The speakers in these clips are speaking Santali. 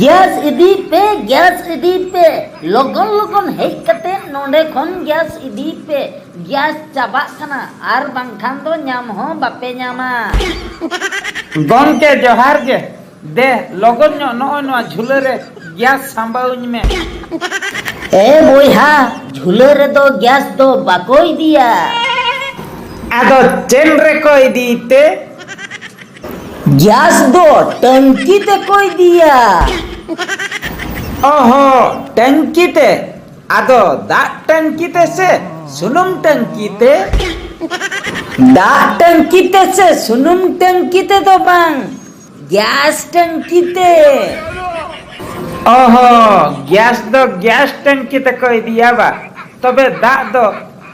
গ্যাস ইদি পে গ্যাস ইদি পে লগন লগন হেজ কাতে নonde ᱠᱷᱚᱱ গ্যাস ইদি পে গ্যাস চাবাক কানা আর বাংখান দো ᱧᱟᱢ ᱦᱚᱸ ᱵᱟᱯᱮ ᱧᱟᱢᱟ গঙ্কে জোহার গে দে লগন নয় নয় ঝুলে রে গ্যাস সাম্বাউኝ মে এ বইহা ঝুলে রে দো গ্যাস দো বাকো ইদিয়া আদো চেন রে কো ইদিতে গ্যাস দো ট্যাঙ্কিতে কই দিয়া ओहो टंकीते आदो दाग टंकीते से सुनुम टंकीते দাগ ট্যাঙ্কিতে সে সুনুম ট্যাঙ্কিতে তো বাং গ্যাস ট্যাঙ্কিতে ओहो गैस टंकीते कोई दिया बा तबे दाग दो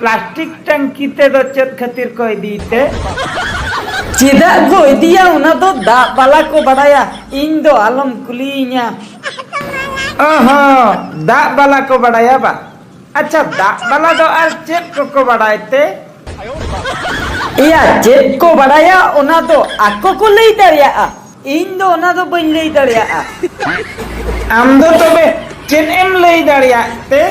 प्लास्टिक टंकीते दो चेत खातिर कोई दीते चेदा को इदिया उना तो दाग बाला को बड़ाया इन दो आलम कुली냐 ओहो दाग बाला को बढ़ाया बा अच्छा दाग बाला दो आज चेत को बढ़ाते iya चेत को बड़ाया उना तो ako ko lay daria इन दो उना तो बन lay daria आम दो तबे चेन एम लई दाड़ियाते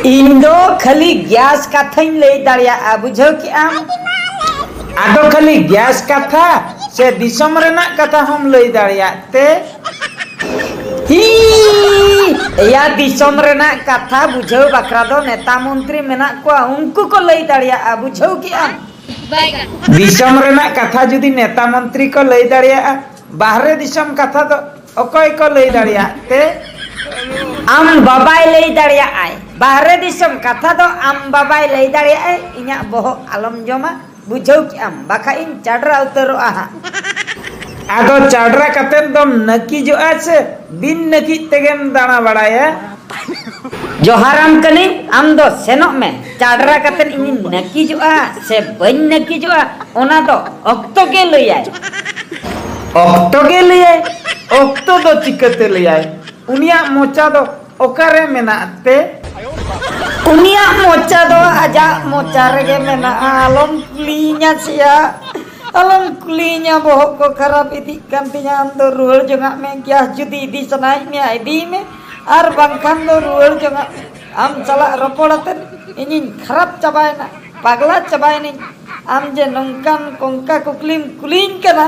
इन दो खाली गैस कथाइन lay daria बुझो कि आम आदो खाली गैस कथा से दिसम रेना कथा हम लई दाड़ियाते ही या दिसम रेना कथा बुझो बकरा दो नेता मंत्री मेना को उनको को लay daria बुझो कि आम दिसम रेना कथा जुदी नेता मंत्री को लई दाड़िया बाहरे दिसम कथा तो ओकोय को लई दाड़ियाते आम बाबाई lay daria आय बाहरे दिसम कथा दो आम बाबाई lay daria आय इnya boho आलम जमा बुझो कि आम बाखा इन चाडरा उतरो आहा आदो चाडरा कतेन दम नकी जो आछे दिन नकी तेगेम दाना बड़ाया जोहाराम कनी आम दो सेनो में चाडरा कतेन इनी नकी जोआ से बन नकी जोआ ओना दो अक्तो के लइया ऑक्टो के लिए ऑक्टो दो चिकते ले आए उनिया मोचा दो ओकारे मेनाते उनिया मोचा दो आजा मोचा रेगे मेना आलम कुलिnya sia alam kulinya bohok ko खराब इदी kantinya am do ruhur jonga me gya judi idi sanai me idi me ar bangkhan do ruhur jonga am chala ropodaten ini kharap cabaina pagla cabaini am je nongkan kongka kuklim kulin kana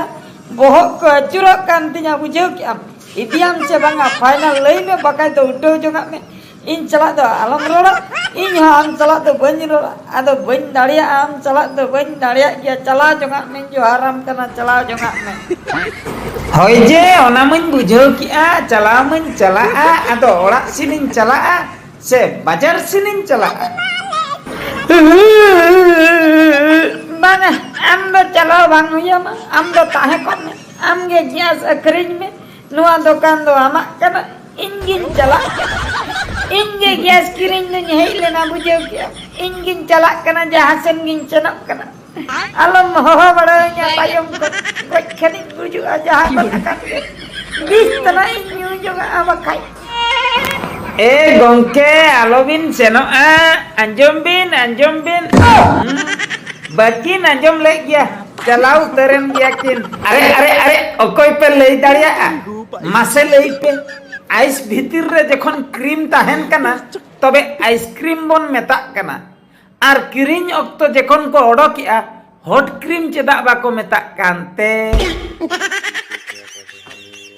bohok ko acurok kantinya bujau ki am idiam se banga final lay me bakai do udo jonga me इन चला दो आलम रोड़ा इन हम चला दो बन रोड़ा आदो बन दाड़िया हम चला दो बन दाड़िया क्या चला जोंगा में जो आराम करना चला जोंगा में होय जे ओना मन बुझो कि आ चला मन चला आ आदो ओड़ा सिनिन चला आ से बाजार सिनिन चला आ बांगा आम दो चलो बांग हुया मा आम दो ताहे कोन में आम गे गैस अखरिज में नुआ दुकान दो आमा कना इंजिन चला इंगे गैस किरिन दो हेई लेना बुझो क्या इंजिन चला कना जहां से इंजिन चनक कना आलम हो बड़ाया तायम को खनि बुझो जहां को का बिस तना इंजू जो आमा खाई ए गंके आलोबिन सेनो आ अंजम बिन बाकिन अंजम ले गया चलाओ तरन गया किन अरे ओकोय पे लई दाड़िया मासे लई पे आइस भीतर रे जखन क्रीम ताहेन कना तबे आइसक्रीम बन मेता कना आर किरिन अक्तो जखन को ओडोकिया हॉट क्रीम चेदा बाको मेता कानते